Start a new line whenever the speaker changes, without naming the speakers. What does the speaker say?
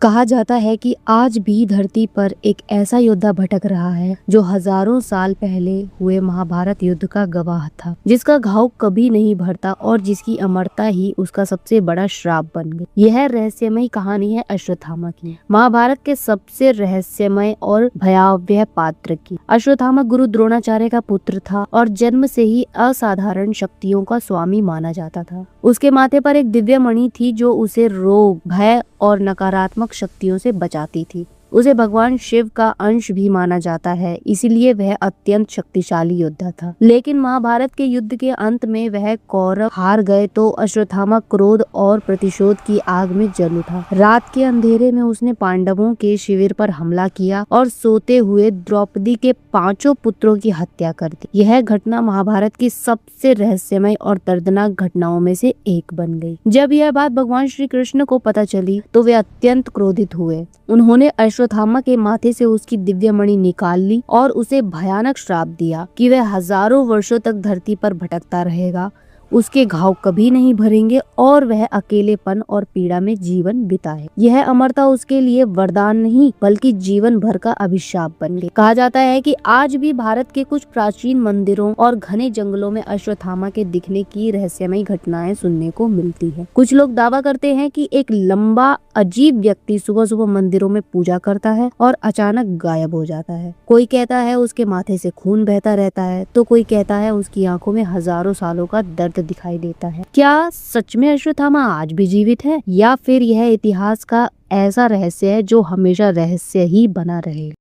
कहा जाता है कि आज भी धरती पर एक ऐसा योद्धा भटक रहा है जो हजारों साल पहले हुए महाभारत युद्ध का गवाह था, जिसका घाव कभी नहीं भरता और जिसकी अमरता ही उसका सबसे बड़ा श्राप बन गई। यह रहस्यमय कहानी है अश्वत्थामा की, महाभारत के सबसे रहस्यमय और भयावह पात्र की। अश्वत्थामा गुरु द्रोणाचार्य का पुत्र था और जन्म से ही असाधारण शक्तियों का स्वामी माना जाता था। उसके माथे पर एक दिव्य मणि थी जो उसे रोग, भय और नकारात्मक शक्तियों से बचाती थी। उसे भगवान शिव का अंश भी माना जाता है, इसीलिए वह अत्यंत शक्तिशाली योद्धा था। लेकिन महाभारत के युद्ध के अंत में वह कौरव हार गए तो अश्वत्थामा क्रोध और प्रतिशोध की आग में जल उठा। रात के अंधेरे में उसने पांडवों के शिविर पर हमला किया और सोते हुए द्रौपदी के 5 पुत्रों की हत्या कर दी। यह घटना महाभारत की सबसे रहस्यमय और दर्दनाक घटनाओं में से एक बन गई। जब यह बात भगवान श्री कृष्ण को पता चली तो वे अत्यंत क्रोधित हुए। उन्होंने अश्वत्थामा के माथे से उसकी दिव्य मणि निकाल ली और उसे भयानक श्राप दिया कि वह हजारों वर्षों तक धरती पर भटकता रहेगा, उसके घाव कभी नहीं भरेंगे और वह अकेलेपन और पीड़ा में जीवन बिताए। यह अमरता उसके लिए वरदान नहीं बल्कि जीवन भर का अभिशाप बन गई। कहा जाता है कि आज भी भारत के कुछ प्राचीन मंदिरों और घने जंगलों में अश्वत्थामा के दिखने की रहस्यमय घटनाएं सुनने को मिलती है। कुछ लोग दावा करते हैं कि एक लंबा अजीब व्यक्ति सुबह सुबह मंदिरों में पूजा करता है और अचानक गायब हो जाता है। कोई कहता है उसके माथे से खून बहता रहता है तो कोई कहता है उसकी आंखों में हजारों सालों का दर्द दिखाई देता है। क्या सच में अश्वत्थामा आज भी जीवित है या फिर यह इतिहास का ऐसा रहस्य है जो हमेशा रहस्य ही बना रहे?